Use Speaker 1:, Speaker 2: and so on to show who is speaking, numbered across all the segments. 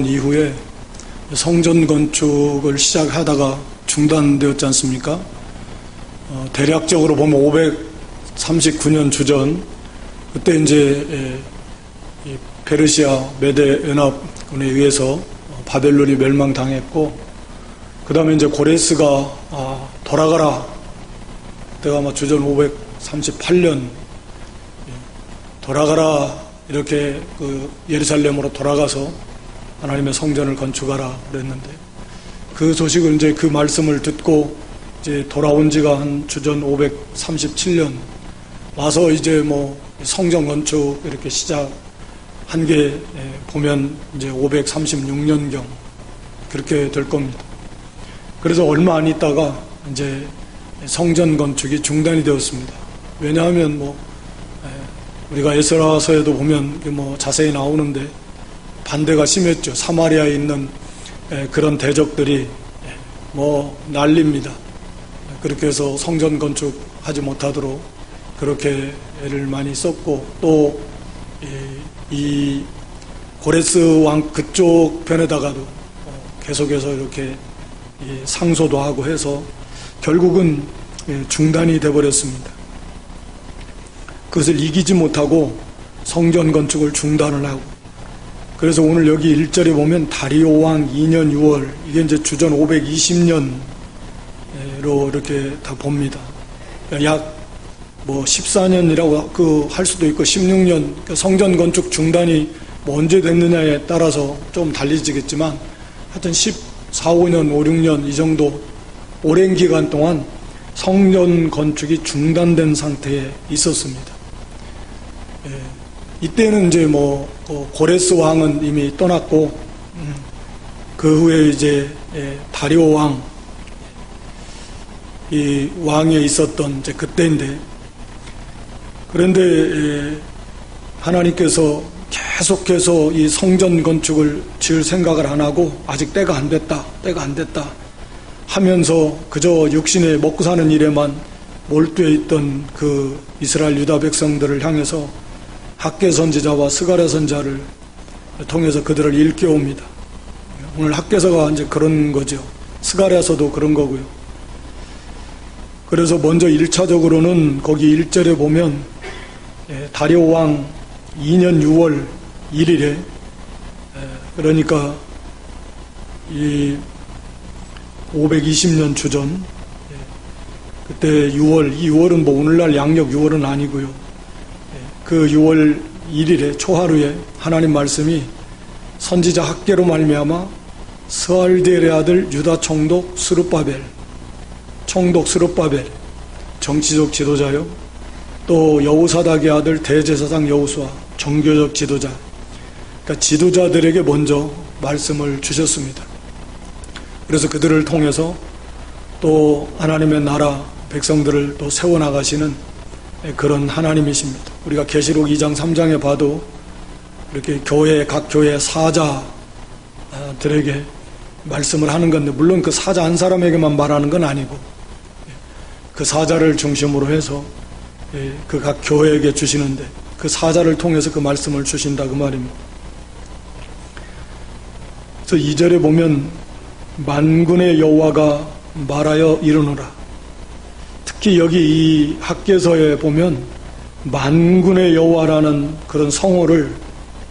Speaker 1: 이후에 성전 건축을 시작하다가 중단되었지 않습니까? 대략적으로 보면 539년 주전, 그때 이제 페르시아 메데 연합군에 의해서 바벨론이 멸망당했고, 그 다음에 이제 고레스가 돌아가라, 그때가 아마 주전 538년 돌아가라, 이렇게 예루살렘으로 돌아가서 하나님의 성전을 건축하라 그랬는데, 그 소식을 이제 그 말씀을 듣고 이제 돌아온 지가 한 주전 537년 와서 이제 성전 건축 이렇게 시작한 게 보면 이제 536년경 그렇게 될 겁니다. 그래서 얼마 안 있다가 이제 성전 건축이 중단이 되었습니다. 왜냐하면 우리가 에스라서에도 보면 자세히 나오는데 반대가 심했죠. 사마리아에 있는 그런 대적들이 난립니다. 그렇게 해서 성전 건축하지 못하도록 그렇게 애를 많이 썼고, 또 이 고레스 왕 그쪽 편에다가도 계속해서 이렇게 상소도 하고 해서 결국은 중단이 되어버렸습니다. 그것을 이기지 못하고 성전 건축을 중단을 하고, 그래서 오늘 여기 1절에 보면 다리오 왕 2년 6월, 이게 이제 주전 520년으로 이렇게 다 봅니다. 약 14년이라고 할 수도 있고 16년, 성전 건축 중단이 언제 됐느냐에 따라서 좀 달라지겠지만 하여튼 14, 5년, 5, 6년 이 정도 오랜 기간 동안 성전 건축이 중단된 상태에 있었습니다. 이때는 이제 고레스 왕은 이미 떠났고, 그 후에 이제 다리오 왕, 이 왕에 있었던 이제 그때인데, 그런데 하나님께서 계속해서 이 성전 건축을 지을 생각을 안 하고 아직 때가 안 됐다 하면서 그저 육신의 먹고 사는 일에만 몰두해 있던 그 이스라엘 유다 백성들을 향해서 학개 선지자와 스가랴 선지자를 통해서 그들을 일깨웁니다. 오늘 학개서가 이제 그런 거죠. 스가랴서도 그런 거고요. 그래서 먼저 1차적으로는 거기 1절에 보면 다리오 왕 2년 6월 1일에, 그러니까 이 520년 주전, 그때 6월, 이 6월은 오늘날 양력 6월은 아니고요. 그 6월 1일에 초하루에 하나님 말씀이 선지자 학개로 말미암아 스알디엘의 아들 유다 총독 스룹바벨, 정치적 지도자요, 또 여호사닥의 아들 대제사장 여호수아, 종교적 지도자, 그러니까 지도자들에게 먼저 말씀을 주셨습니다. 그래서 그들을 통해서 또 하나님의 나라 백성들을 또 세워나가시는 그런 하나님이십니다. 우리가 계시록 2장 3장에 봐도 이렇게 각 교회 사자들에게 말씀을 하는 건데, 물론 그 사자 한 사람에게만 말하는 건 아니고 그 사자를 중심으로 해서 그 각 교회에게 주시는데, 그 사자를 통해서 그 말씀을 주신다 그 말입니다. 그래서 2절에 보면 만군의 여호와가 말하여 이르노라. 특히 여기 이 학개서에 보면 만군의 여호와라는 그런 성어를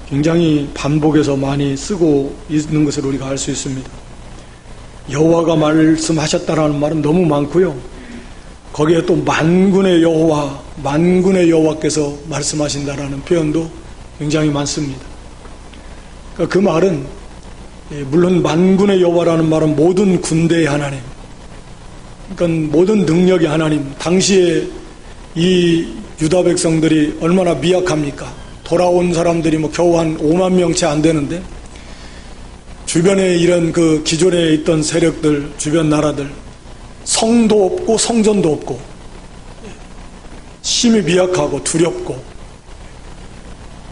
Speaker 1: 굉장히 반복해서 많이 쓰고 있는 것을 우리가 알 수 있습니다. 여호와가 말씀하셨다라는 말은 너무 많고요. 거기에 또 만군의 여호와께서 말씀하신다라는 표현도 굉장히 많습니다. 그러니까 그 말은, 물론 만군의 여호와라는 말은 모든 군대의 하나님, 그러니까 모든 능력의 하나님, 당시에 이 유다 백성들이 얼마나 미약합니까? 돌아온 사람들이 겨우 한 5만 명채 안 되는데, 주변에 이런 그 기존에 있던 세력들, 주변 나라들, 성도 없고 성전도 없고 심히 미약하고 두렵고,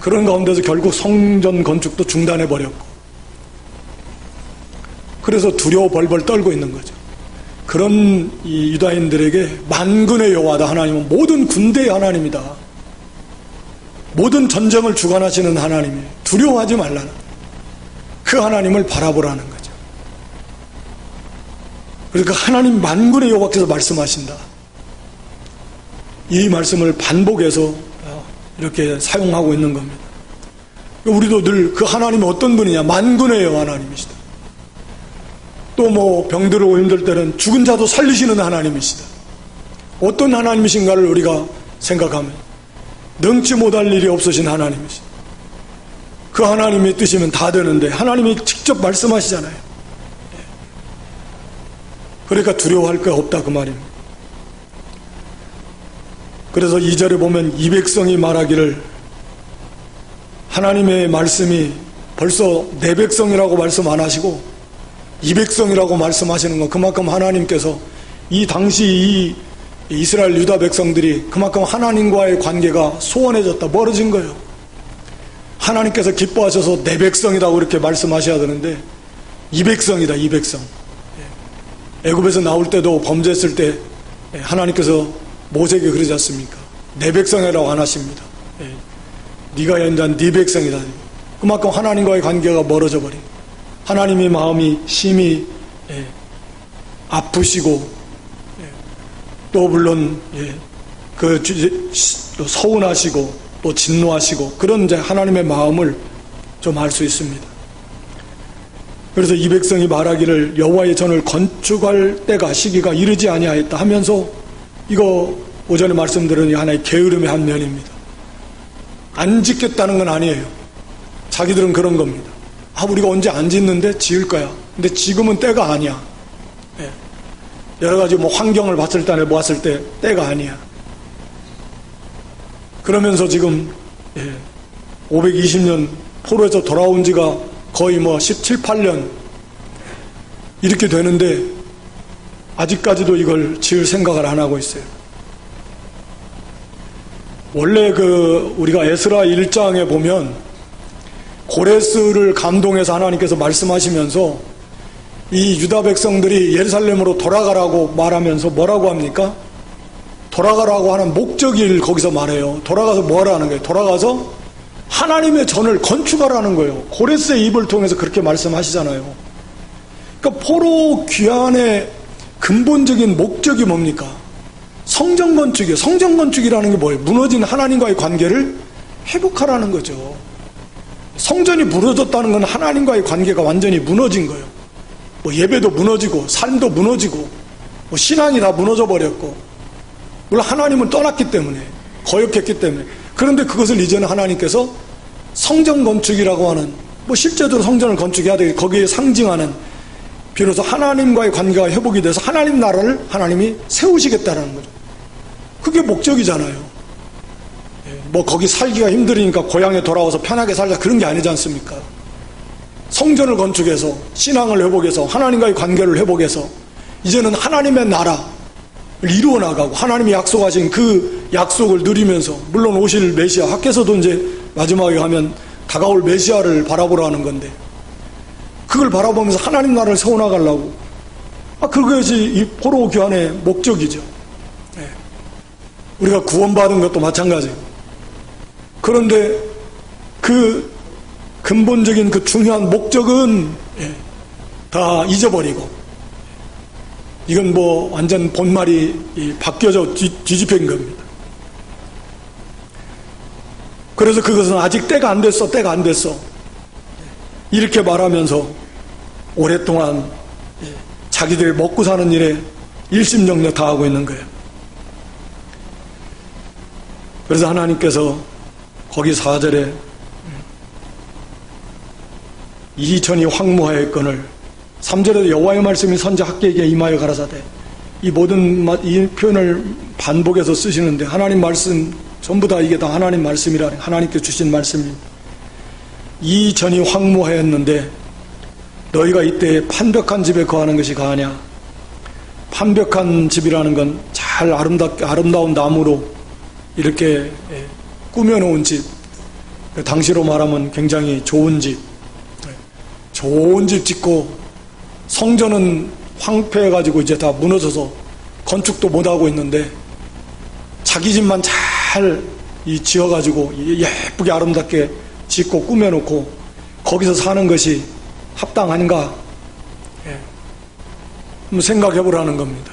Speaker 1: 그런 가운데서 결국 성전 건축도 중단해버렸고, 그래서 두려워 벌벌 떨고 있는 거죠. 그런 이 유다인들에게 만군의 여호와다, 하나님은 모든 군대의 하나님이다, 모든 전쟁을 주관하시는 하나님이 두려워하지 말라는 그 하나님을 바라보라는 거죠. 그러니까 하나님 만군의 여호와께서 말씀하신다. 이 말씀을 반복해서 이렇게 사용하고 있는 겁니다. 우리도 늘 그 하나님이 어떤 분이냐? 만군의 여호와 하나님이시다. 또 뭐 병들고 힘들 때는 죽은 자도 살리시는 하나님이시다. 어떤 하나님이신가를 우리가 생각하면 능치 못할 일이 없으신 하나님이시다. 그 하나님이 뜻이면 다 되는데 하나님이 직접 말씀하시잖아요. 그러니까 두려워할 거 없다 그 말입니다. 그래서 2절에 보면 이 백성이 말하기를, 하나님의 말씀이 벌써 내 백성이라고 말씀 안 하시고 이 백성이라고 말씀하시는 건 그만큼 하나님께서 이 당시 이 이스라엘 유다 백성들이 그만큼 하나님과의 관계가 소원해졌다, 멀어진 거예요. 하나님께서 기뻐하셔서 내 백성이라고 이렇게 말씀하셔야 되는데 이 백성이다, 이 백성. 애굽에서 나올 때도 범죄했을 때 하나님께서 모세에게 그러지 않습니까? 내 백성이라고 안 하십니다. 네가 연단 네 백성이다. 그만큼 하나님과의 관계가 멀어져 버린, 하나님의 마음이 심히 아프시고 또 물론 또 서운하시고 또 진노하시고 그런 이제 하나님의 마음을 좀 알 수 있습니다. 그래서 이 백성이 말하기를 여호와의 전을 건축할 때가 시기가 이르지 아니하였다 하면서, 이거 오전에 말씀드린 하나의 게으름의 한 면입니다. 안 짓겠다는 건 아니에요. 자기들은 그런 겁니다. 우리가 언제 안 짓는데 지을 거야. 근데 지금은 때가 아니야. 여러 가지 뭐 환경을 봤을 때, 보았을 때 때가 아니야. 그러면서 지금 520년 포로에서 돌아온 지가 거의 뭐 17, 18년 이렇게 되는데 아직까지도 이걸 지을 생각을 안 하고 있어요. 원래 우리가 에스라 1장에 보면 고레스를 감동해서 하나님께서 말씀하시면서 이 유다 백성들이 예루살렘으로 돌아가라고 말하면서 뭐라고 합니까? 돌아가라고 하는 목적을 거기서 말해요. 돌아가서 뭐 하라는 거예요? 돌아가서 하나님의 전을 건축하라는 거예요. 고레스의 입을 통해서 그렇게 말씀하시잖아요. 그러니까 포로 귀환의 근본적인 목적이 뭡니까? 성전 건축이에요. 성전 건축이라는 게 뭐예요? 무너진 하나님과의 관계를 회복하라는 거죠. 성전이 무너졌다는 건 하나님과의 관계가 완전히 무너진 거예요. 뭐 예배도 무너지고 삶도 무너지고 뭐 신앙이 다 무너져 버렸고, 물론 하나님은 떠났기 때문에, 거역했기 때문에. 그런데 그것을 이제는 하나님께서 성전 건축이라고 하는, 뭐 실제적으로 성전을 건축해야 되겠, 거기에 상징하는, 비로소 하나님과의 관계가 회복이 돼서 하나님 나라를 하나님이 세우시겠다라는 거죠. 그게 목적이잖아요. 뭐 거기 살기가 힘들으니까 고향에 돌아와서 편하게 살자, 그런 게 아니지 않습니까? 성전을 건축해서 신앙을 회복해서 하나님과의 관계를 회복해서 이제는 하나님의 나라를 이루어 나가고 하나님이 약속하신 그 약속을 누리면서, 물론 오실 메시아, 학교에서도 이제 마지막에 가면 다가올 메시아를 바라보라는 건데, 그걸 바라보면서 하나님 나라를 세워나가려고, 그것이 이 포로 교환의 목적이죠. 우리가 구원받은 것도 마찬가지예요. 그런데 그 근본적인 그 중요한 목적은 다 잊어버리고, 이건 뭐 완전 본말이 바뀌어져 뒤집힌 겁니다. 그래서 그것은 아직 때가 안 됐어, 때가 안 됐어, 이렇게 말하면서 오랫동안 자기들이 먹고 사는 일에 일심정력 다 하고 있는 거예요. 그래서 하나님께서 거기 4절에 이 전이 황무하였거늘, 3절에도 여호와의 말씀이 선지 학개에게 임하여 가라사대, 이 모든 이 표현을 반복해서 쓰시는데 하나님 말씀 전부 다 이게 다 하나님 말씀이라, 하나님께 주신 말씀입니다. 이 전이 황무하였는데 너희가 이때 판벽한 집에 거하는 것이 가하냐. 판벽한 집이라는 건 잘 아름다운 나무로 이렇게 꾸며놓은 집, 당시로 말하면 굉장히 좋은 집, 좋은 집 짓고 성전은 황폐해가지고 이제 다 무너져서 건축도 못하고 있는데 자기 집만 잘 지어가지고 예쁘게 아름답게 짓고 꾸며놓고 거기서 사는 것이 합당한가? 한번 생각해 보라는 겁니다.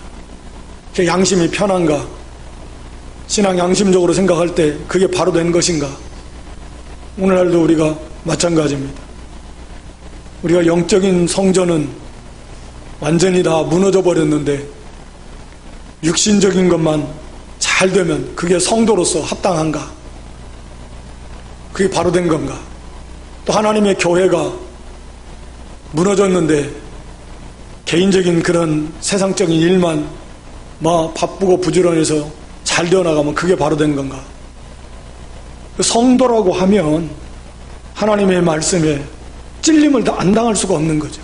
Speaker 1: 그게 양심이 편한가? 신앙 양심적으로 생각할 때 그게 바로 된 것인가? 오늘날도 우리가 마찬가지입니다. 우리가 영적인 성전은 완전히 다 무너져 버렸는데 육신적인 것만 잘 되면 그게 성도로서 합당한가? 그게 바로 된 건가? 또 하나님의 교회가 무너졌는데 개인적인 그런 세상적인 일만 바쁘고 부지런해서 잘 되어나가면 그게 바로 된 건가? 성도라고 하면 하나님의 말씀에 찔림을 안 당할 수가 없는 거죠.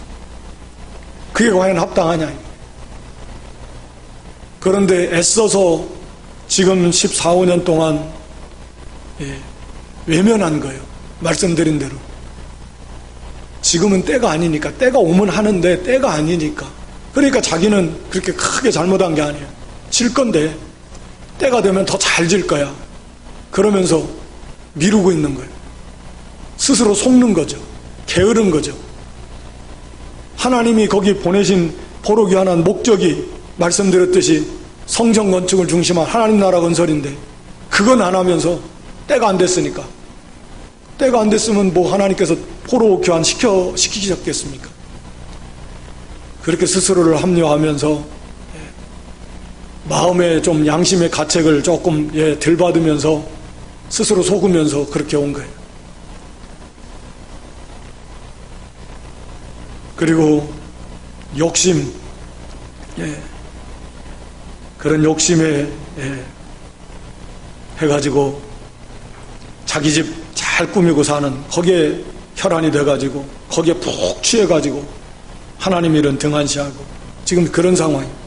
Speaker 1: 그게 과연 합당하냐? 그런데 애써서 지금 14, 15년 동안 외면한 거예요. 말씀드린 대로. 지금은 때가 아니니까, 때가 오면 하는데 때가 아니니까. 그러니까 자기는 그렇게 크게 잘못한 게 아니에요. 질 건데 때가 되면 더 잘 질 거야. 그러면서 미루고 있는 거예요. 스스로 속는 거죠. 게으른 거죠. 하나님이 거기 보내신 포로기 하나 목적이 말씀드렸듯이 성전 건축을 중심한 하나님 나라 건설인데 그건 안 하면서 때가 안 됐으니까, 때가 안 됐으면 뭐 하나님께서 포로 교환 시키셨겠습니까? 그렇게 스스로를 합리화하면서 마음에 좀 양심의 가책을 조금 덜 받으면서 스스로 속으면서 그렇게 온 거예요. 그리고 욕심, 그런 욕심에 해가지고 자기 집 잘 꾸미고 사는, 거기에 혈안이 돼가지고 거기에 푹 취해가지고 하나님 일은 등한시하고 지금 그런 상황입니다.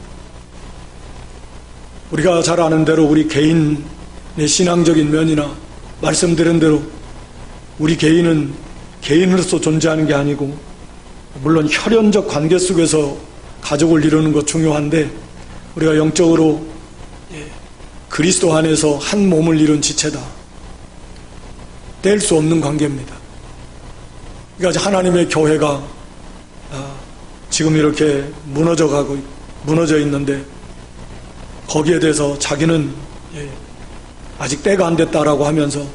Speaker 1: 우리가 잘 아는 대로 우리 개인의 신앙적인 면이나 말씀드린 대로 우리 개인은 개인으로서 존재하는 게 아니고, 물론 혈연적 관계 속에서 가족을 이루는 것 중요한데 우리가 영적으로 그리스도 안에서 한 몸을 이룬 지체다. 뗄 수 없는 관계입니다. 그러니까 하나님의 교회가 지금 이렇게 무너져 있는데 거기에 대해서 자기는 아직 때가 안 됐다라고 하면서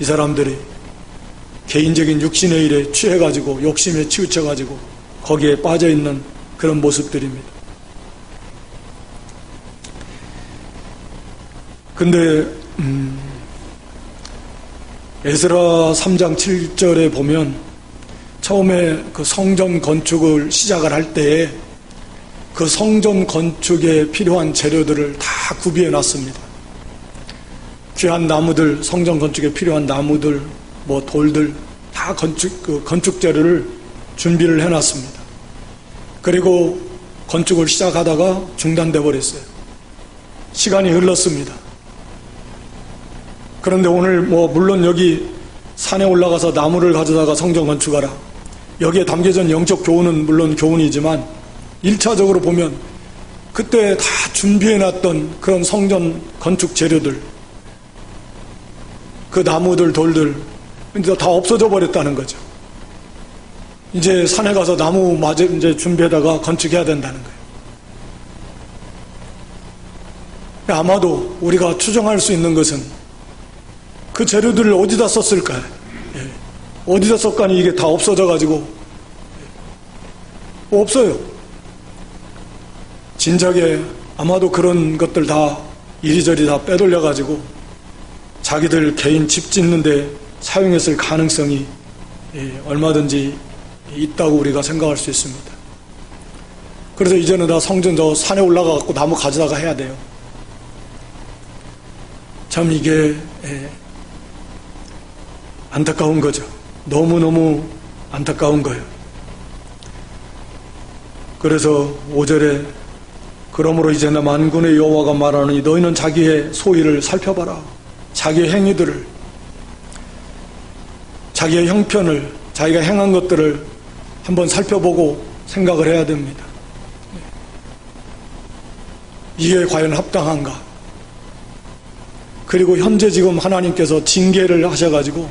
Speaker 1: 이 사람들이 개인적인 육신의 일에 취해가지고 욕심에 치우쳐가지고 거기에 빠져있는 그런 모습들입니다. 근데 에스라 3장 7절에 보면 처음에 그 성전 건축을 시작을 할 때에 그 성전 건축에 필요한 재료들을 다 구비해 놨습니다. 귀한 나무들, 성전 건축에 필요한 나무들, 돌들 다 건축 재료를 준비를 해 놨습니다. 그리고 건축을 시작하다가 중단돼 버렸어요. 시간이 흘렀습니다. 그런데 오늘 물론 여기 산에 올라가서 나무를 가져다가 성전 건축하라, 여기에 담겨진 영적 교훈은 물론 교훈이지만 1차적으로 보면 그때 다 준비해놨던 그런 성전 건축 재료들, 그 나무들, 돌들 이제 다 없어져 버렸다는 거죠. 이제 산에 가서 나무 마저 이제 준비해다가 건축해야 된다는 거예요. 아마도 우리가 추정할 수 있는 것은 그 재료들을 어디다 썼을까요? 어디다 썼까니 이게 다 없어져가지고 없어요. 진작에 아마도 그런 것들 다 이리저리 다 빼돌려가지고 자기들 개인 집 짓는데 사용했을 가능성이 얼마든지 있다고 우리가 생각할 수 있습니다. 그래서 이제는 다 성전 저 산에 올라가갖고 나무 가져다가 해야 돼요. 참 이게 안타까운 거죠. 너무너무 안타까운 거예요. 그래서 5절에 그러므로 이제는 만군의 여호와가 말하노니 너희는 자기의 소위를 살펴봐라. 자기의 행위들을, 자기의 형편을, 자기가 행한 것들을 한번 살펴보고 생각을 해야 됩니다. 이게 과연 합당한가? 그리고 현재 지금 하나님께서 징계를 하셔가지고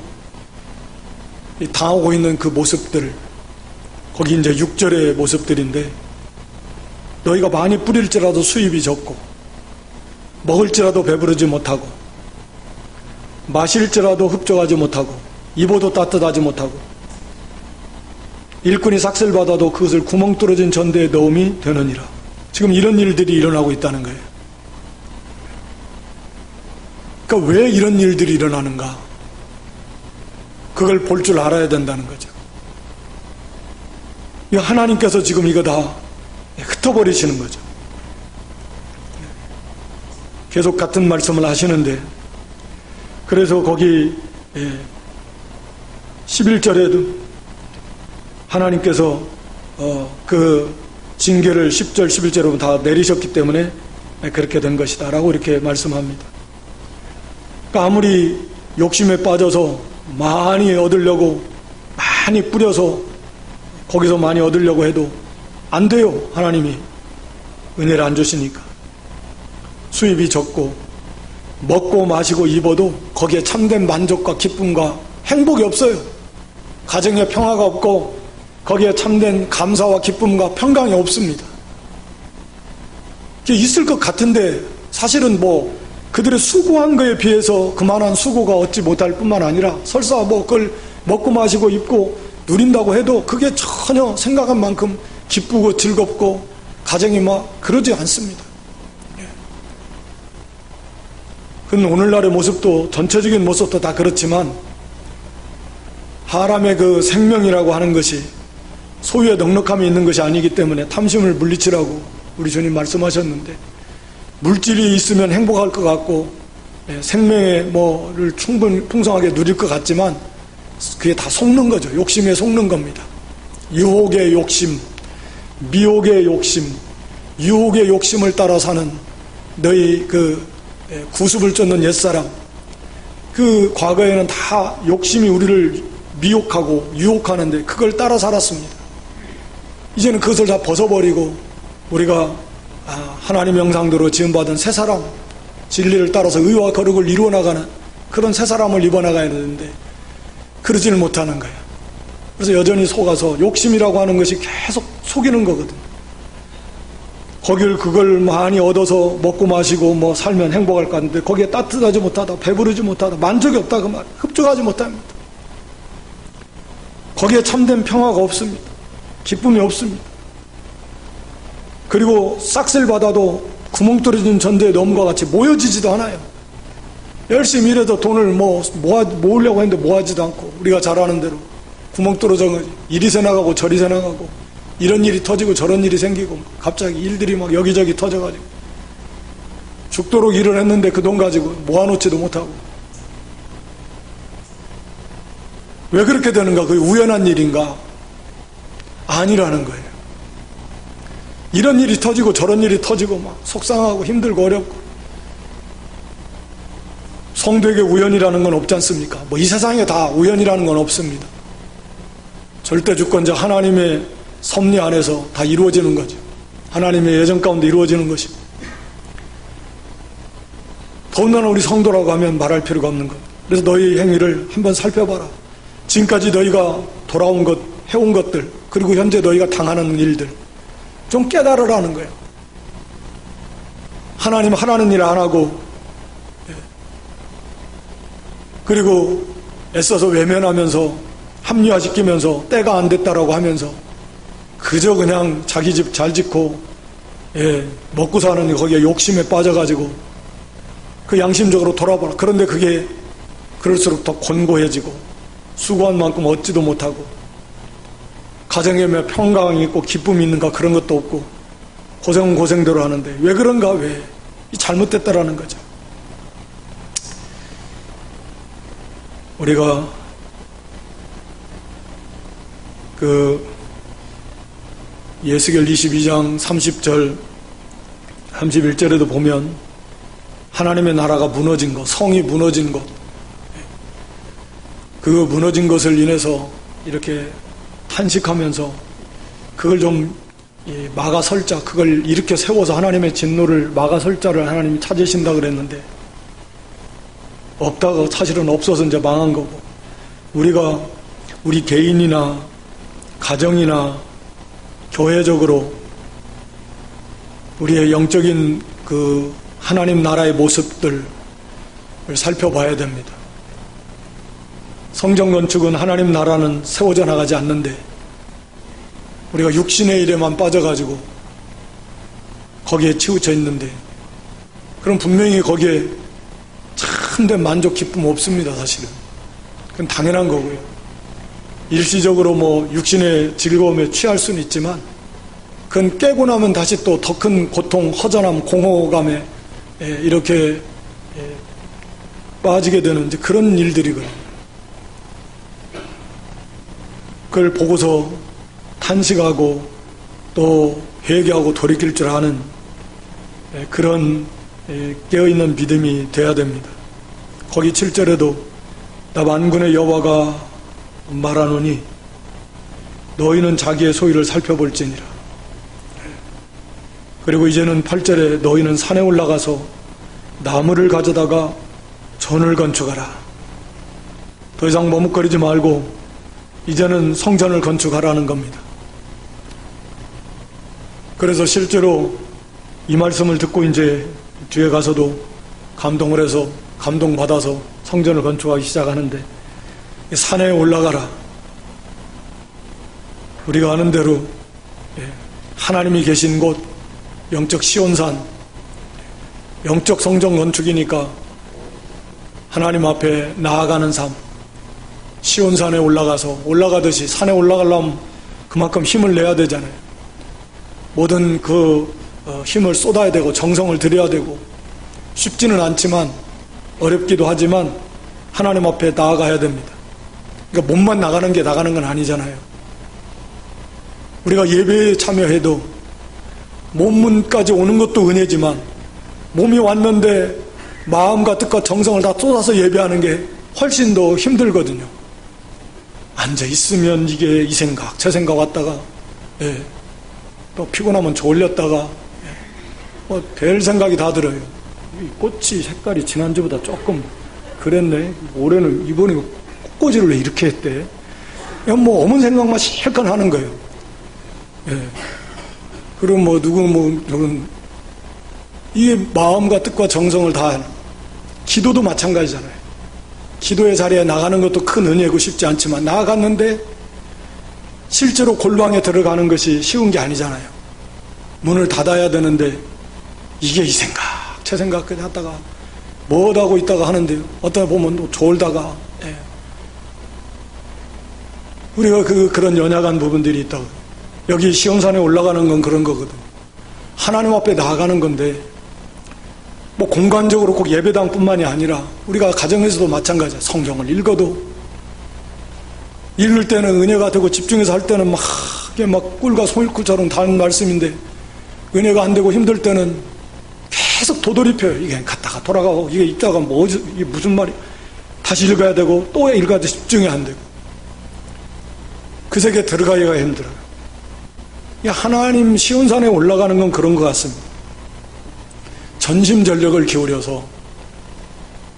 Speaker 1: 당하고 있는 그 모습들, 거기 이제 6절의 모습들인데, 너희가 많이 뿌릴지라도 수입이 적고, 먹을지라도 배부르지 못하고, 마실지라도 흡족하지 못하고, 입어도 따뜻하지 못하고, 일꾼이 삭슬 받아도 그것을 구멍 뚫어진 전대에 넣음이 되느니라. 지금 이런 일들이 일어나고 있다는 거예요. 그러니까 왜 이런 일들이 일어나는가? 그걸 볼 줄 알아야 된다는 거죠. 하나님께서 지금 이거 다 흩어버리시는 거죠. 계속 같은 말씀을 하시는데, 그래서 거기 11절에도 하나님께서 그 징계를 10절 11절로 다 내리셨기 때문에 그렇게 된 것이다 라고 이렇게 말씀합니다. 그러니까 아무리 욕심에 빠져서 많이 얻으려고 많이 뿌려서 거기서 많이 얻으려고 해도 안 돼요. 하나님이 은혜를 안 주시니까. 수입이 적고 먹고 마시고 입어도 거기에 참된 만족과 기쁨과 행복이 없어요. 가정에 평화가 없고 거기에 참된 감사와 기쁨과 평강이 없습니다. 있을 것 같은데 사실은 뭐 그들의 수고한 거에 비해서 그만한 수고가 얻지 못할 뿐만 아니라 설사 뭐 그걸 먹고 마시고 입고 누린다고 해도 그게 전혀 생각한 만큼 기쁘고 즐겁고 가정이 막 그러지 않습니다. 그건 오늘날의 모습도 전체적인 모습도 다 그렇지만 사람의 그 생명이라고 하는 것이 소유의 넉넉함이 있는 것이 아니기 때문에 탐심을 물리치라고 우리 주님 말씀하셨는데, 물질이 있으면 행복할 것 같고 생명의 뭐를 충분히 풍성하게 누릴 것 같지만 그게 다 속는 거죠. 욕심에 속는 겁니다. 유혹의 욕심, 미혹의 욕심, 유혹의 욕심을 따라 사는 너희 그 구습을 쫓는 옛사람, 그 과거에는 다 욕심이 우리를 미혹하고 유혹하는데 그걸 따라 살았습니다. 이제는 그것을 다 벗어버리고 우리가 하나님의 형상대로 지음받은 새 사람, 진리를 따라서 의와 거룩을 이루어나가는 그런 새 사람을 입어나가야 되는데 그러지는 못하는 거예요. 그래서 여전히 속아서 욕심이라고 하는 것이 계속 속이는 거거든요. 거길 그걸 많이 얻어서 먹고 마시고 뭐 살면 행복할 것 같은데 거기에 따뜻하지 못하다, 배부르지 못하다, 만족이 없다 그 말, 흡족하지 못합니다. 거기에 참된 평화가 없습니다. 기쁨이 없습니다. 그리고 싹쓸 받아도 구멍 뚫어진 전대에 넣음과 같이 모여지지도 않아요. 열심히 일해도 돈을 모으려고 했는데 모아지도 않고 우리가 잘 아는 대로 구멍 뚫어져 이리 새 나가고 저리 새 나가고 이런 일이 터지고 저런 일이 생기고 갑자기 일들이 막 여기저기 터져가지고 죽도록 일을 했는데 그 돈 가지고 모아놓지도 못하고. 왜 그렇게 되는가? 그게 우연한 일인가? 아니라는 거예요. 이런 일이 터지고 저런 일이 터지고 막 속상하고 힘들고 어렵고 성도에게 우연이라는 건 없지 않습니까? 뭐 이 세상에 다 우연이라는 건 없습니다. 절대 주권자 하나님의 섭리 안에서 다 이루어지는 거죠. 하나님의 예정 가운데 이루어지는 것이고, 더군다나 우리 성도라고 하면 말할 필요가 없는 것. 그래서 너희 행위를 한번 살펴봐라. 지금까지 너희가 돌아온 것, 해온 것들, 그리고 현재 너희가 당하는 일들 좀 깨달으라는 거예요. 하나님 하라는 일 안 하고 그리고 애써서 외면하면서 합리화시키면서 때가 안 됐다라고 하면서 그저 그냥 자기 집 잘 짓고 먹고 사는 거기에 욕심에 빠져가지고 그 양심적으로 돌아봐라. 그런데 그게 그럴수록 더 곤고해지고 수고한 만큼 얻지도 못하고 가정에 평강이 있고 기쁨이 있는가 그런 것도 없고 고생은 고생대로 하는데 왜 그런가? 왜? 잘못됐다라는 거죠. 우리가 그 예수겔 22장 30절 31절에도 보면 하나님의 나라가 무너진 것, 성이 무너진 것, 그 무너진 것을 인해서 이렇게 탄식하면서 그걸 좀 막아설자, 그걸 이렇게 세워서 하나님의 진노를 막아설자를 하나님이 찾으신다 그랬는데 없다가 사실은 없어서 이제 망한 거고, 우리가 우리 개인이나 가정이나 교회적으로 우리의 영적인 그 하나님 나라의 모습들을 살펴봐야 됩니다. 성전 건축은 하나님 나라는 세워져 나가지 않는데 우리가 육신의 일에만 빠져가지고 거기에 치우쳐 있는데, 그럼 분명히 거기에 참된 만족 기쁨 없습니다. 사실은 그건 당연한 거고요. 일시적으로 뭐 육신의 즐거움에 취할 수는 있지만 그건 깨고 나면 다시 또 더 큰 고통, 허전함, 공허감에 이렇게 빠지게 되는 이제 그런 일들이거든요. 그걸 보고서 탄식하고 또 회개하고 돌이킬 줄 아는 그런 깨어있는 믿음이 돼야 됩니다. 거기 7절에도 나 만군의 여호와가 말하노니 너희는 자기의 소유를 살펴볼지니라. 그리고 이제는 8절에 너희는 산에 올라가서 나무를 가져다가 전을 건축하라. 더 이상 머뭇거리지 말고 이제는 성전을 건축하라는 겁니다. 그래서 실제로 이 말씀을 듣고 이제 뒤에 가서도 감동을 해서 감동받아서 성전을 건축하기 시작하는데, 산에 올라가라. 우리가 아는 대로 하나님이 계신 곳, 영적 시온산, 영적 성전 건축이니까 하나님 앞에 나아가는 삶, 시온산에 올라가듯이 산에 올라가려면 그만큼 힘을 내야 되잖아요. 모든 그 힘을 쏟아야 되고 정성을 들여야 되고 쉽지는 않지만 어렵기도 하지만 하나님 앞에 나아가야 됩니다. 그러니까 몸만 나가는 게 나가는 건 아니잖아요. 우리가 예배에 참여해도 몸문까지 오는 것도 은혜지만 몸이 왔는데 마음과 뜻과 정성을 다 쏟아서 예배하는 게 훨씬 더 힘들거든요. 앉아있으면 이게 이 생각 저 생각 왔다가 또 피곤하면 졸렸다가 별 생각이 다 들어요. 이 꽃이 색깔이 지난주보다 조금 그랬네. 올해는 이번에 꽃꽂이를 왜 이렇게 했대. 뭐 어문 생각만 실컷 하는 거예요. 그리고 뭐 누구 저는 이게 마음과 뜻과 정성을 다하는, 기도도 마찬가지잖아요. 기도의 자리에 나가는 것도 큰 은혜고 쉽지 않지만 나아갔는데 실제로 골방에 들어가는 것이 쉬운 게 아니잖아요. 문을 닫아야 되는데 이게 이 생각 저 생각까지 하다가 뭐하고 있다가 하는데 어떤 보면 또 졸다가 우리가 그런 연약한 부분들이 있다고. 여기 시온산에 올라가는 건 그런 거거든. 하나님 앞에 나아가는 건데 뭐 공간적으로 꼭 예배당뿐만이 아니라 우리가 가정에서도 마찬가지야. 성경을 읽어도 읽을 때는 은혜가 되고 집중해서 할 때는 막 꿀과 송일꿀처럼 단 말씀인데 은혜가 안 되고 힘들 때는 계속 도돌이펴요. 이게 갔다가 돌아가고 이게 있다가 이게 무슨 말이 다시 읽어야 되고 또 읽어야 돼. 집중이 안 되고 그 세계에 들어가기가 힘들어요. 하나님 시온산에 올라가는 건 그런 것 같습니다. 전심전력을 기울여서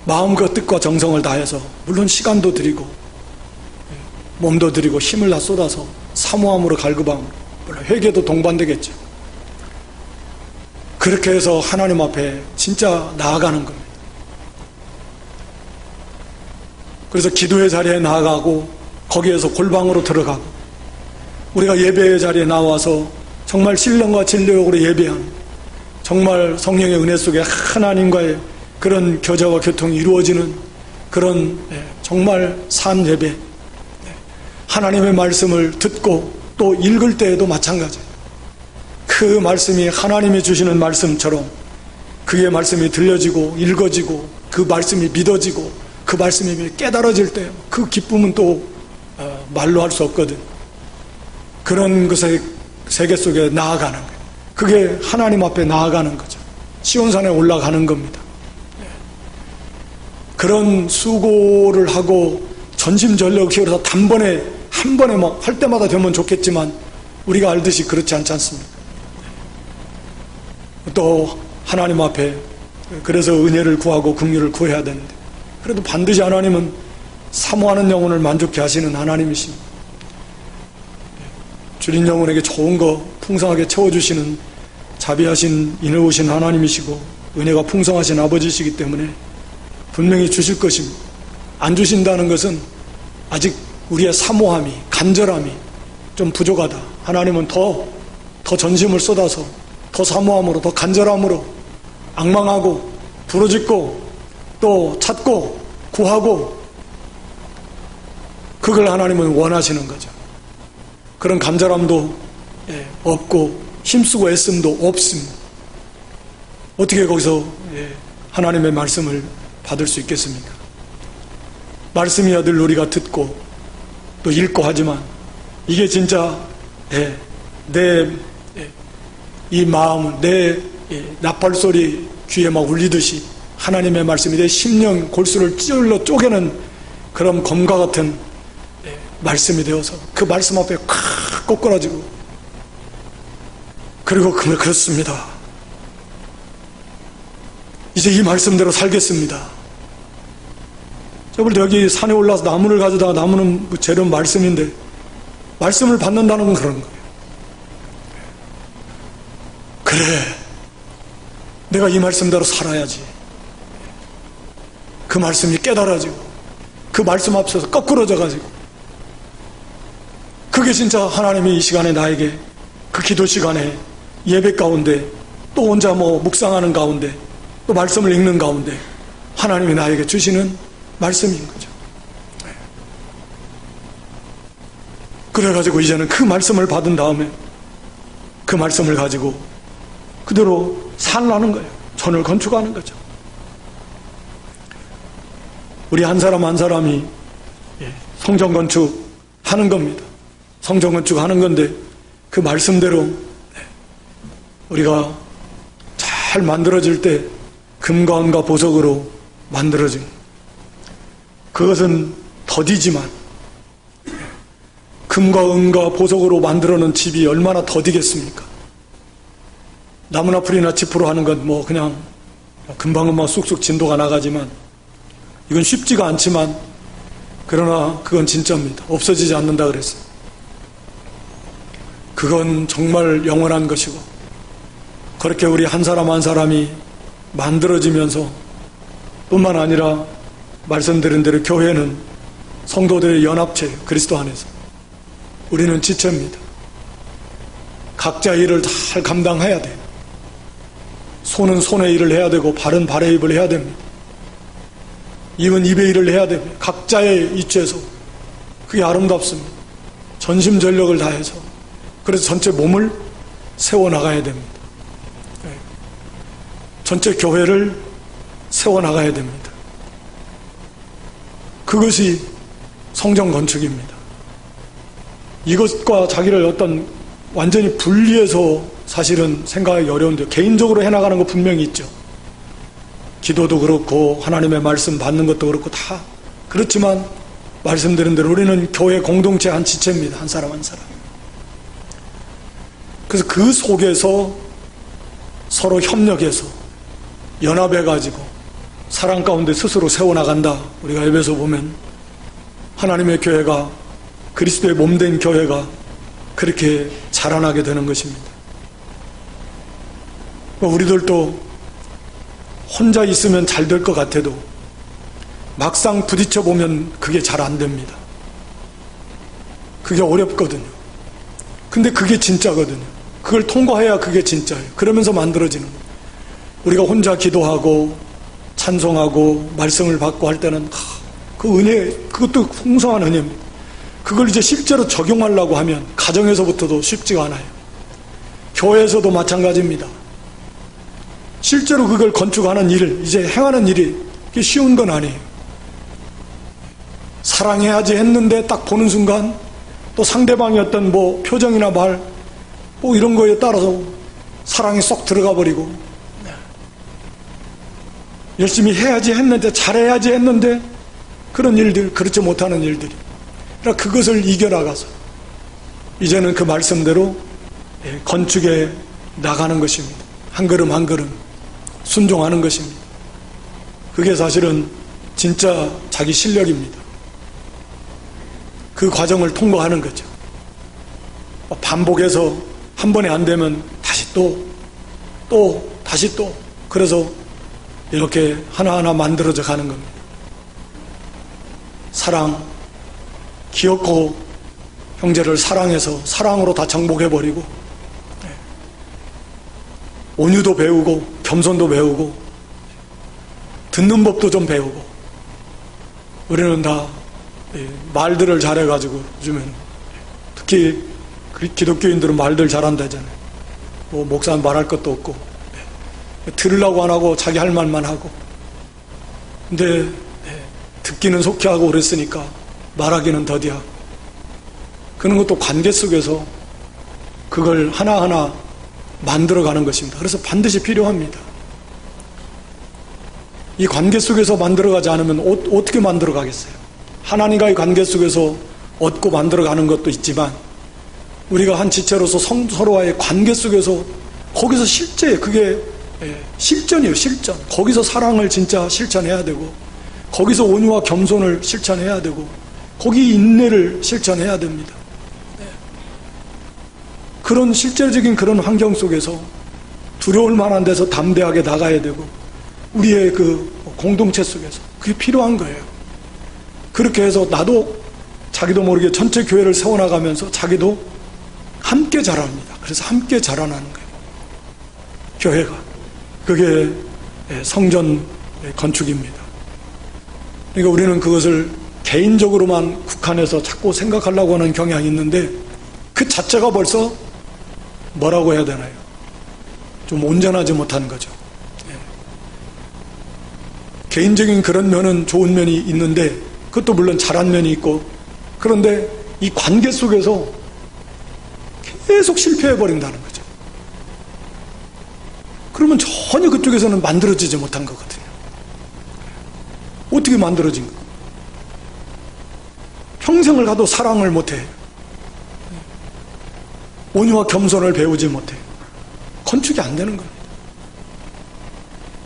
Speaker 1: 마음과 뜻과 정성을 다해서 물론 시간도 드리고 몸도 드리고 힘을 다 쏟아서 사모함으로 갈급함으로 물론 회개도 동반되겠죠. 그렇게 해서 하나님 앞에 진짜 나아가는 겁니다. 그래서 기도의 자리에 나아가고 거기에서 골방으로 들어가고 우리가 예배의 자리에 나와서 정말 신령과 진리력으로 예배한, 정말 성령의 은혜 속에 하나님과의 그런 교제와 교통이 이루어지는 그런 정말 산 예배, 하나님의 말씀을 듣고 또 읽을 때에도 마찬가지예요. 그 말씀이 하나님이 주시는 말씀처럼 그의 말씀이 들려지고 읽어지고 그 말씀이 믿어지고 그 말씀이 깨달아질 때 그 기쁨은 또 말로 할 수 없거든. 그런 것의 세계 속에 나아가는 거예요. 그게 하나님 앞에 나아가는 거죠. 시온산에 올라가는 겁니다. 그런 수고를 하고 전심전력을 기울여서 단번에 한 번에 막 할 때마다 되면 좋겠지만 우리가 알듯이 그렇지 않지 않습니까? 또 하나님 앞에 그래서 은혜를 구하고 긍휼을 구해야 되는데 그래도 반드시 하나님은 사모하는 영혼을 만족케 하시는 하나님이십니다. 주린 영혼에게 좋은 거 풍성하게 채워주시는 자비하신 인애우신 하나님이시고 은혜가 풍성하신 아버지시기 때문에 분명히 주실 것입니다. 안 주신다는 것은 아직 우리의 사모함이, 간절함이 좀 부족하다. 하나님은 더 전심을 쏟아서 더 사모함으로, 더 간절함으로 앙망하고 부르짖고 또 찾고 구하고, 그걸 하나님은 원하시는 거죠. 그런 간절함도 없고 힘쓰고 애씀도 없습니다. 어떻게 거기서 하나님의 말씀을 받을 수 있겠습니까? 말씀이야 늘 우리가 듣고 또 읽고 하지만 이게 진짜 내 이 마음, 내 나팔소리 귀에 막 울리듯이 하나님의 말씀이 내 심령 골수를 찔러 쪼개는 그런 검과 같은 말씀이 되어서 그 말씀 앞에 콱 꼬꾸라지고, 그리고 그렇습니다. 이제 이 말씀대로 살겠습니다. 저번에 여기 산에 올라서 나무를 가져다가, 나무는 재료는 말씀인데 말씀을 받는다는 건 그런 거예요. 그래, 내가 이 말씀대로 살아야지. 그 말씀이 깨달아지고 그 말씀 앞서서 거꾸러져가지고, 그게 진짜 하나님이 이 시간에 나에게 그 기도 시간에 예배 가운데 또 혼자 묵상하는 가운데 또 말씀을 읽는 가운데 하나님이 나에게 주시는 말씀인 거죠. 그래가지고 이제는 그 말씀을 받은 다음에 그 말씀을 가지고 그대로 살라는 거예요. 전을 건축하는 거죠. 우리 한 사람 한 사람이 성전 건축하는 겁니다. 성전 건축하는 건데 그 말씀대로 우리가 잘 만들어질 때 금과 은과 보석으로 만들어진, 그것은 더디지만 금과 은과 보석으로 만들어놓은 집이 얼마나 더디겠습니까? 나무나 풀이나 짚으로 하는 건 그냥 금방금방 쑥쑥 진도가 나가지만 이건 쉽지가 않지만, 그러나 그건 진짜입니다. 없어지지 않는다 그랬어요. 그건 정말 영원한 것이고, 그렇게 우리 한 사람 한 사람이 만들어지면서 뿐만 아니라 말씀드린 대로 교회는 성도들의 연합체예요. 그리스도 안에서 우리는 지체입니다. 각자 일을 잘 감당해야 돼요. 손은 손의 일을 해야 되고 발은 발의 일을 해야 됩니다. 입은 입의 일을 해야 됩니다. 각자의 위치에서. 그게 아름답습니다. 전심전력을 다해서. 그래서 전체 몸을 세워나가야 됩니다. 전체 교회를 세워나가야 됩니다. 그것이 성전 건축입니다. 이것과 자기를 완전히 분리해서 사실은 생각하기 어려운데, 개인적으로 해나가는 거 분명히 있죠. 기도도 그렇고 하나님의 말씀 받는 것도 그렇고 다 그렇지만, 말씀드린 대로 우리는 교회 공동체 한 지체입니다. 한 사람 한 사람. 그래서 그 속에서 서로 협력해서 연합해가지고 사랑 가운데 스스로 세워나간다. 우리가 에베소 보면 하나님의 교회가, 그리스도의 몸된 교회가 그렇게 자라나게 되는 것입니다. 우리들도 혼자 있으면 잘 될 것 같아도 막상 부딪혀 보면 그게 잘 안 됩니다. 그게 어렵거든요. 근데 그게 진짜거든요. 그걸 통과해야 그게 진짜예요. 그러면서 만들어지는 거예요. 우리가 혼자 기도하고 찬송하고 말씀을 받고 할 때는 그 은혜, 그것도 풍성한 은혜입니다. 그걸 이제 실제로 적용하려고 하면 가정에서부터도 쉽지가 않아요. 교회에서도 마찬가지입니다. 실제로 그걸 건축하는 일, 이제 행하는 일이 쉬운 건 아니에요. 사랑해야지 했는데 딱 보는 순간 또 상대방의 어떤 표정이나 말 이런 거에 따라서 사랑이 쏙 들어가 버리고, 열심히 해야지 했는데, 잘해야지 했는데 그런 일들, 그렇지 못하는 일들이, 그러니까 그것을 이겨나가서 이제는 그 말씀대로 건축에 나가는 것입니다. 한 걸음 한 걸음 순종하는 것입니다. 그게 사실은 진짜 자기 실력입니다. 그 과정을 통과하는 거죠. 반복해서 한 번에 안 되면 다시 다시 또 그래서 이렇게 하나하나 만들어져 가는 겁니다. 사랑, 기어코 형제를 사랑해서 사랑으로 다 정복해버리고 온유도 배우고 겸손도 배우고 듣는 법도 좀 배우고 우리는 다 말들을 잘해가지고 요즘엔 특히 기독교인들은 말들 잘한다잖아요. 뭐 목사는 말할 것도 없고 들으려고 안 하고 자기 할 말만 하고 근데 듣기는 속히 하고 그랬으니까 말하기는 더디하고 그런 것도 관계 속에서 그걸 하나하나 만들어가는 것입니다. 그래서 반드시 필요합니다. 이 관계 속에서 만들어가지 않으면 어떻게 만들어가겠어요? 하나님과의 관계 속에서 얻고 만들어가는 것도 있지만 우리가 한 지체로서 서로와의 관계 속에서 거기서 실제 그게 실전이에요. 실전. 거기서 사랑을 진짜 실천해야 되고 거기서 온유와 겸손을 실천해야 되고 거기 인내를 실천해야 됩니다. 그런 실제적인 그런 환경 속에서 두려울 만한 데서 담대하게 나가야 되고 우리의 그 공동체 속에서 그게 필요한 거예요. 그렇게 해서 나도 자기도 모르게 전체 교회를 세워나가면서 자기도 함께 자랍니다. 그래서 함께 자라나는 거예요. 교회가. 그게 성전 건축입니다. 그러니까 우리는 그것을 개인적으로만 국한해서 자꾸 생각하려고 하는 경향이 있는데 그 자체가 벌써 뭐라고 해야 되나요? 좀 온전하지 못한 거죠. 개인적인 그런 면은 좋은 면이 있는데 그것도 물론 잘한 면이 있고 그런데 이 관계 속에서 계속 실패해버린다는 거죠. 그러면 전혀 그쪽에서는 만들어지지 못한 거거든요. 어떻게 만들어진 거? 평생을 가도 사랑을 못해. 온유와 겸손을 배우지 못해. 건축이 안 되는 겁니다.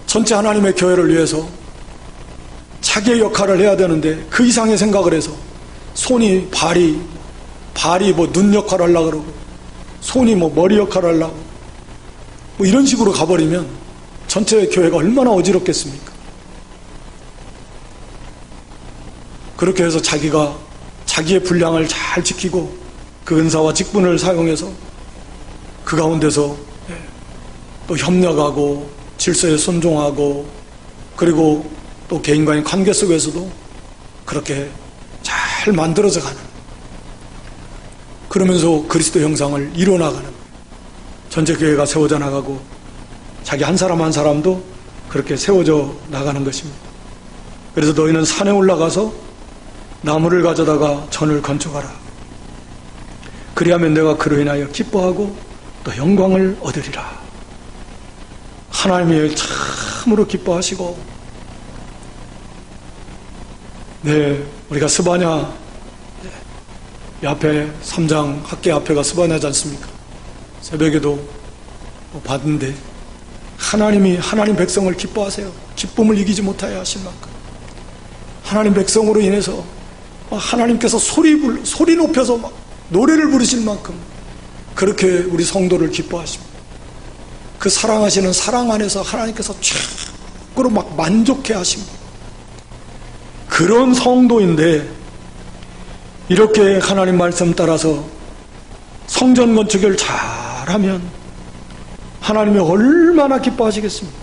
Speaker 1: 전체 하나님의 교회를 위해서 자기의 역할을 해야 되는데 그 이상의 생각을 해서 손이 발이 뭐 눈 역할을 하려고 그러고 손이 뭐 머리 역할을 하려고 뭐 이런 식으로 가버리면 전체 교회가 얼마나 어지럽겠습니까? 그렇게 해서 자기가 자기의 분량을 잘 지키고 그 은사와 직분을 사용해서 그 가운데서 또 협력하고 질서에 순종하고 그리고 또 개인과의 관계 속에서도 그렇게 잘 만들어져 가는 그러면서 그리스도 형상을 이뤄나가는 전체 교회가 세워져 나가고 자기 한 사람 한 사람도 그렇게 세워져 나가는 것입니다. 그래서 너희는 산에 올라가서 나무를 가져다가 전을 건축하라. 그리하면 내가 그로 인하여 기뻐하고 또 영광을 얻으리라. 하나님이 참으로 기뻐하시고 우리가 스바냐 앞에 3장 학계 앞에가 스바냐지 않습니까? 새벽에도 봤는데 하나님이 하나님 백성을 기뻐하세요. 기쁨을 이기지 못하여 하실 만큼 하나님 백성으로 인해서 하나님께서 소리 높여서 막 노래를 부르실 만큼 그렇게 우리 성도를 기뻐하십니다. 그 사랑하시는 사랑 안에서 하나님께서 최고로 막 만족해 하십니다. 그런 성도인데 이렇게 하나님 말씀 따라서 성전 건축을 잘하면 하나님이 얼마나 기뻐하시겠습니까?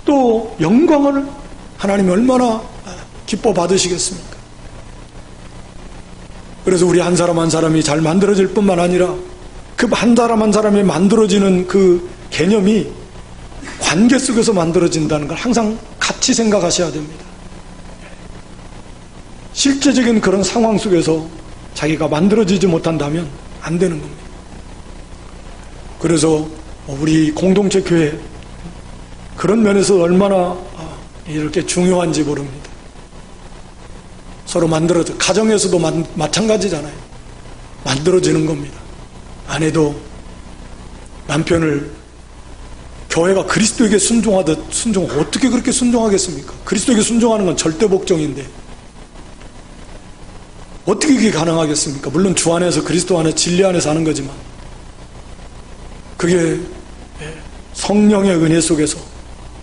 Speaker 1: 또 영광을 하나님이 얼마나 기뻐 받으시겠습니까? 그래서 우리 한 사람 한 사람이 잘 만들어질 뿐만 아니라 그 한 사람 한 사람이 만들어지는 그 개념이 관계 속에서 만들어진다는 걸 항상 같이 생각하셔야 됩니다. 실제적인 그런 상황 속에서 자기가 만들어지지 못한다면 안 되는 겁니다. 그래서 우리 공동체 교회 그런 면에서 얼마나 이렇게 중요한지 모릅니다. 서로 만들어져 가정에서도 마찬가지잖아요. 만들어지는 겁니다. 아내도 남편을 교회가 그리스도에게 순종하듯 어떻게 그렇게 순종하겠습니까? 그리스도에게 순종하는 건 절대 복종인데 어떻게 그게 가능하겠습니까? 물론 주 안에서 그리스도 안에서 진리 안에서 하는 거지만 그게 성령의 은혜 속에서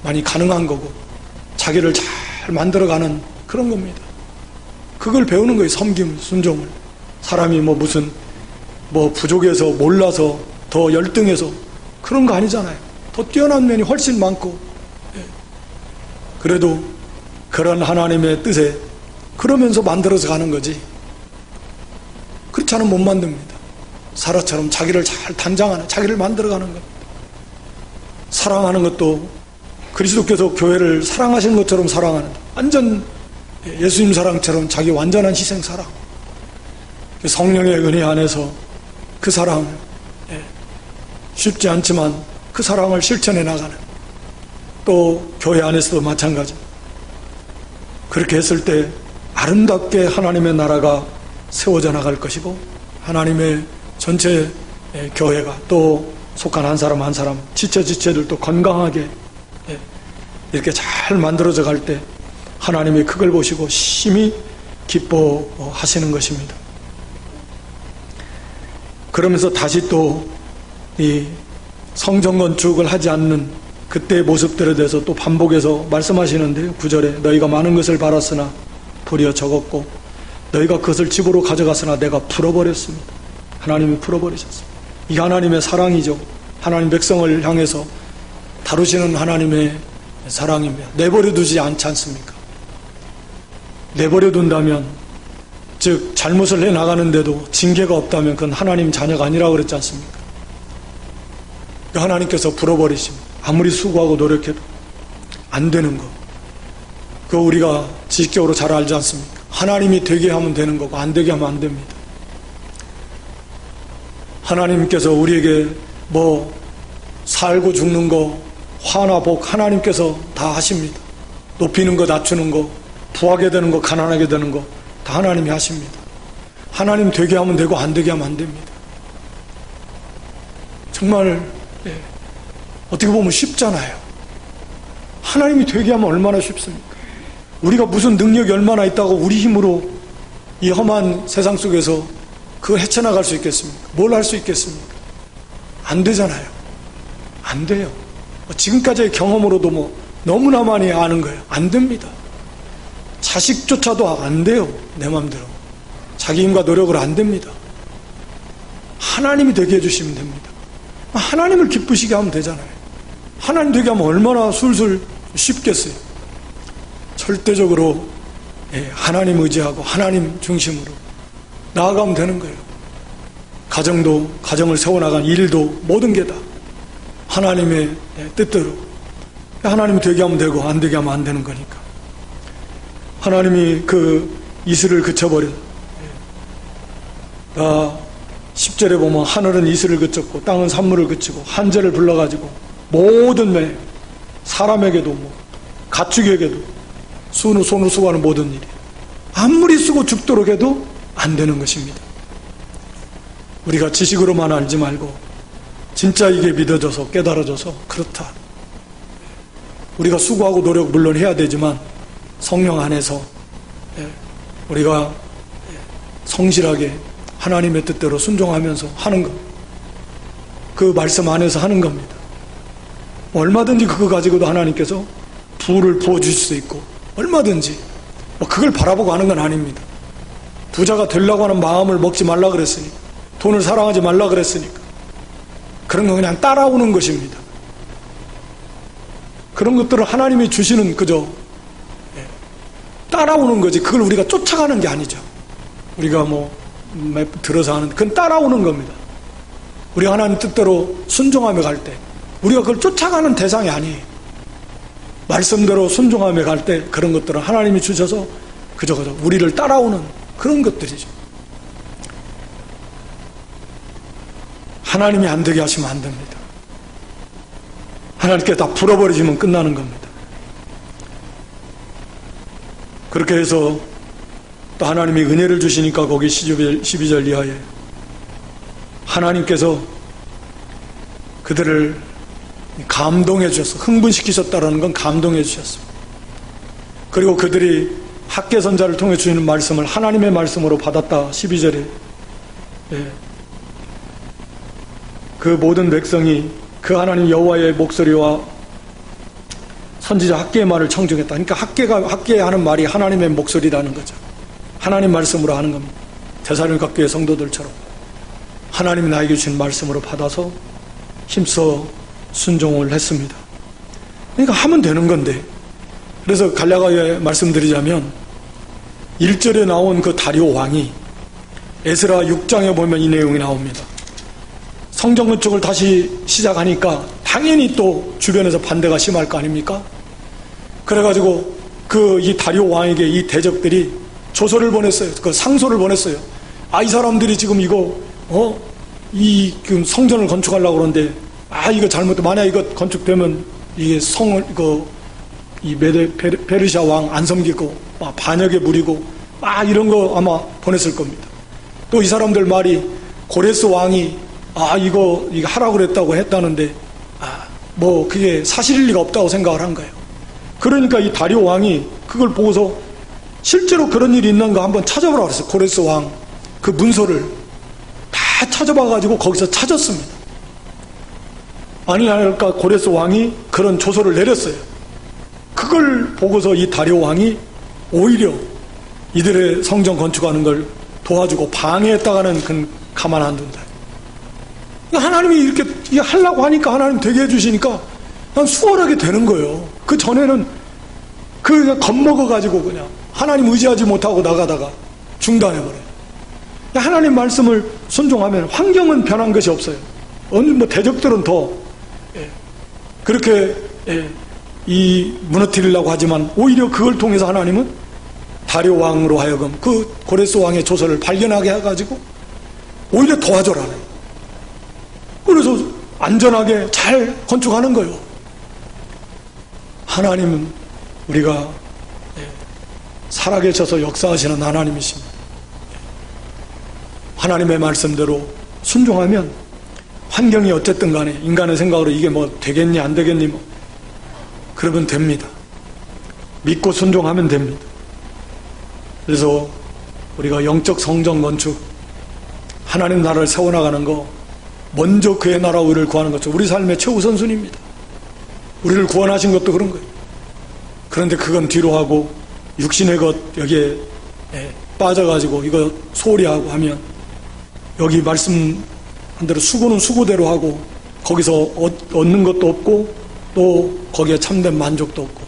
Speaker 1: 많이 가능한 거고 자기를 잘 만들어가는 그런 겁니다. 그걸 배우는 거예요. 섬김, 순종을. 사람이 무슨 부족해서 몰라서 더 열등해서 그런 거 아니잖아요. 더 뛰어난 면이 훨씬 많고 그래도 그런 하나님의 뜻에 그러면서 만들어서 가는 거지. 그렇지 않으면 못 만듭니다. 사라처럼 자기를 잘 단장하는, 자기를 만들어가는 겁니다. 사랑하는 것도 그리스도께서 교회를 사랑하시는 것처럼 사랑하는, 완전 예수님 사랑처럼 자기 완전한 희생 사랑, 성령의 은혜 안에서 그 사랑을 쉽지 않지만 그 사랑을 실천해 나가는, 또 교회 안에서도 마찬가지. 그렇게 했을 때 아름답게 하나님의 나라가 세워져 나갈 것이고 하나님의 전체 교회가 또 속한 한 사람 한 사람 지체들도 건강하게 이렇게 잘 만들어져 갈 때 하나님이 그걸 보시고 심히 기뻐하시는 것입니다. 그러면서 다시 또 이 성전 건축을 하지 않는 그때의 모습들에 대해서 또 반복해서 말씀하시는데요. 9절에 너희가 많은 것을 바랐으나 도리어 적었고 너희가 그것을 집으로 가져갔으나 내가 풀어버렸습니다. 하나님이 풀어버리셨습니다. 이게 하나님의 사랑이죠. 하나님 백성을 향해서 다루시는 하나님의 사랑입니다. 내버려 두지 않지 않습니까? 내버려 둔다면, 즉 잘못을 해나가는데도 징계가 없다면 그건 하나님 자녀가 아니라고 그랬지 않습니까? 하나님께서 풀어버리십니다. 아무리 수고하고 노력해도 안 되는 거, 그거 우리가 지식적으로 잘 알지 않습니까? 하나님이 되게 하면 되는 거고 안 되게 하면 안 됩니다. 하나님께서 우리에게 살고 죽는 거, 화나 복 하나님께서 다 하십니다. 높이는 거, 낮추는 거, 부하게 되는 거, 가난하게 되는 거 다 하나님이 하십니다. 하나님 되게 하면 되고 안 되게 하면 안 됩니다. 정말 어떻게 보면 쉽잖아요. 하나님이 되게 하면 얼마나 쉽습니까? 우리가 무슨 능력이 얼마나 있다고 우리 힘으로 이 험한 세상 속에서 그걸 헤쳐나갈 수 있겠습니까? 뭘 할 수 있겠습니까? 안 되잖아요. 안 돼요. 지금까지의 경험으로도 너무나 많이 아는 거예요. 안 됩니다. 자식조차도 안 돼요. 내 마음대로. 자기 힘과 노력으로 안 됩니다. 하나님이 되게 해주시면 됩니다. 하나님을 기쁘시게 하면 되잖아요. 하나님 되게 하면 얼마나 술술 쉽겠어요. 절대적으로 하나님 의지하고 하나님 중심으로 나아가면 되는 거예요. 가정을 세워나간 일도 모든 게 다 하나님의 뜻대로 하나님이 되게 하면 되고 안 되게 하면 안 되는 거니까. 하나님이 그 이슬을 그쳐버린 10절에 보면 하늘은 이슬을 그쳤고 땅은 산물을 그치고 한재를 불러가지고 모든 매 사람에게도 가축에게도 손으로 수고하는 모든 일이 아무리 쓰고 죽도록 해도 안 되는 것입니다. 우리가 지식으로만 알지 말고 진짜 이게 믿어져서 깨달아져서 그렇다. 우리가 수고하고 노력 물론 해야 되지만 성령 안에서 우리가 성실하게 하나님의 뜻대로 순종하면서 하는 것, 그 말씀 안에서 하는 겁니다. 얼마든지 그거 가지고도 하나님께서 부를 부어주실 수 있고 얼마든지 그걸 바라보고 하는 건 아닙니다. 부자가 되려고 하는 마음을 먹지 말라 그랬으니까, 돈을 사랑하지 말라 그랬으니까 그런 거 그냥 따라오는 것입니다. 그런 것들을 하나님이 주시는 그저 따라오는 거지, 그걸 우리가 쫓아가는 게 아니죠. 우리가 들어서 하는, 그건 따라오는 겁니다. 우리가 하나님 뜻대로 순종하며 갈 때 우리가 그걸 쫓아가는 대상이 아니에요. 말씀대로 순종하며 갈 때 그런 것들은 하나님이 주셔서 그저 우리를 따라오는 그런 것들이죠. 하나님이 안 되게 하시면 안 됩니다. 하나님께 다 풀어버리시면 끝나는 겁니다. 그렇게 해서 또 하나님이 은혜를 주시니까 거기 12절 이하에 하나님께서 그들을 감동해 주셨어. 흥분시키셨다라는 건 감동해 주셨습니다. 그리고 그들이 학개 선자를 통해 주시는 말씀을 하나님의 말씀으로 받았다. 12절에 그 모든 백성이 그 하나님 여호와의 목소리와 선지자 학개의 말을 청중했다. 그러니까 학개 하는 말이 하나님의 목소리라는 거죠. 하나님 말씀으로 하는 겁니다. 데살로니가 교회 성도들처럼 하나님이 나에게 주신 말씀으로 받아서 힘써 순종을 했습니다. 그러니까 하면 되는 건데, 그래서 갈라디아에 말씀드리자면 1절에 나온 그 다리오 왕이 에스라 6장에 보면 이 내용이 나옵니다. 성전 건축을 다시 시작하니까 당연히 또 주변에서 반대가 심할 거 아닙니까? 그래가지고 이 다리오 왕에게 이 대적들이 조서를 보냈어요. 그 상소를 보냈어요. 이 사람들이 지금 이거 이 성전을 건축하려고 그러는데 이거 잘못돼 만약 이거 건축되면 이게 이 페르시아 왕 안 섬기고 반역에 무리고 이런 거 아마 보냈을 겁니다. 또 이 사람들 말이 고레스 왕이 이거 하라고 그랬다고 했다는데 뭐 그게 사실일 리가 없다고 생각을 한 거예요. 그러니까 이 다리오 왕이 그걸 보고서 실제로 그런 일이 있는가 한번 찾아보라고 그랬어요. 고레스 왕 그 문서를 다 찾아봐가지고 거기서 찾았습니다. 그러니까 고레스 왕이 그런 조서를 내렸어요. 그걸 보고서 이 다리오 왕이 오히려 이들의 성전 건축하는 걸 도와주고 방해했다가는 그건 가만 안 둔다. 하나님이 이렇게 하려고 하니까 하나님 되게 해주시니까 난 수월하게 되는 거예요. 그 전에는 겁먹어가지고 그냥 하나님 의지하지 못하고 나가다가 중단해버려요. 하나님 말씀을 순종하면 환경은 변한 것이 없어요. 대적들은 더 그렇게 무너뜨리려고 하지만 오히려 그걸 통해서 하나님은 다리오 왕으로 하여금 그 고레스 왕의 조서를 발견하게 해가지고 오히려 도와줘라는, 그래서 안전하게 잘 건축하는 거예요. 하나님은 우리가 살아계셔서 역사하시는 하나님이십니다. 하나님의 말씀대로 순종하면 환경이 어쨌든 간에 인간의 생각으로 이게 뭐 되겠니 안 되겠니 그러면 됩니다. 믿고 순종하면 됩니다. 그래서 우리가 영적 성전 건축, 하나님 나라를 세워나가는 거, 먼저 그의 나라와 의를 구하는 것도 우리 삶의 최우선순위입니다. 우리를 구원하신 것도 그런 거예요. 그런데 그건 뒤로 하고 육신의 것 여기에 빠져가지고 이거 소홀히 하고 하면 여기 말씀한 대로 수고는 수고대로 하고 거기서 얻는 것도 없고 또 거기에 참된 만족도 없고,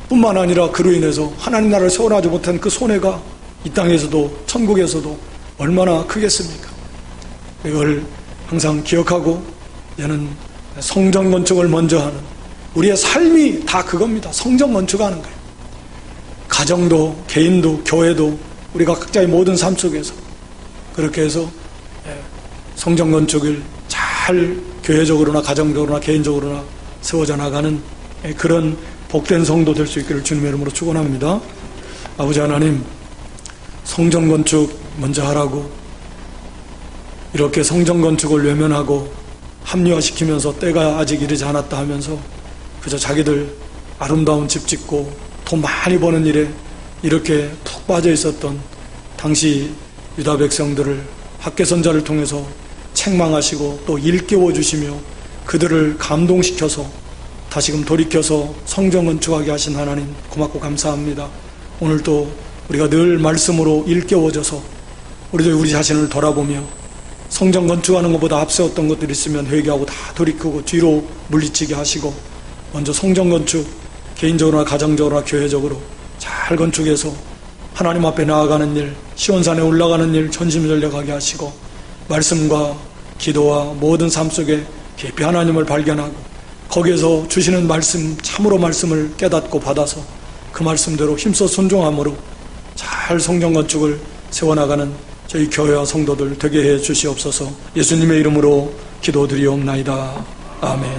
Speaker 1: 뿐만 아니라 그로 인해서 하나님 나라를 세워나가지 못한 그 손해가 이 땅에서도 천국에서도 얼마나 크겠습니까? 이걸 항상 기억하고 얘는 성전 건축을 먼저 하는, 우리의 삶이 다 그겁니다. 성전 건축하는 거예요. 가정도 개인도 교회도 우리가 각자의 모든 삶 속에서 그렇게 해서 성전 건축을 잘 교회적으로나 가정적으로나 개인적으로나 세워져 나가는 그런 복된 성도 될 수 있기를 주님의 이름으로 축원합니다. 아버지 하나님, 성전 건축 먼저 하라고 이렇게 성전 건축을 외면하고 합리화시키면서 때가 아직 이르지 않았다 하면서 그저 자기들 아름다운 집 짓고 돈 많이 버는 일에 이렇게 푹 빠져 있었던 당시 유다 백성들을 학개선자를 통해서 책망하시고 또 일깨워 주시며 그들을 감동시켜서 다시금 돌이켜서 성전 건축하게 하신 하나님 고맙고 감사합니다. 오늘도 우리가 늘 말씀으로 일깨워져서 우리도 우리 자신을 돌아보며 성전 건축하는 것보다 앞세웠던 것들이 있으면 회개하고 다 돌이키고 뒤로 물리치게 하시고 먼저 성전 건축 개인적으로나 가정적으로나 교회적으로 잘 건축해서 하나님 앞에 나아가는 일, 시온산에 올라가는 일 전심전력하게 하시고 말씀과 기도와 모든 삶 속에 깊이 하나님을 발견하고 거기에서 주시는 말씀, 참으로 말씀을 깨닫고 받아서 그 말씀대로 힘써 순종함으로 잘 성전 건축을 세워나가는 저희 교회와 성도들 되게 해 주시옵소서. 예수님의 이름으로 기도드리옵나이다. 아멘.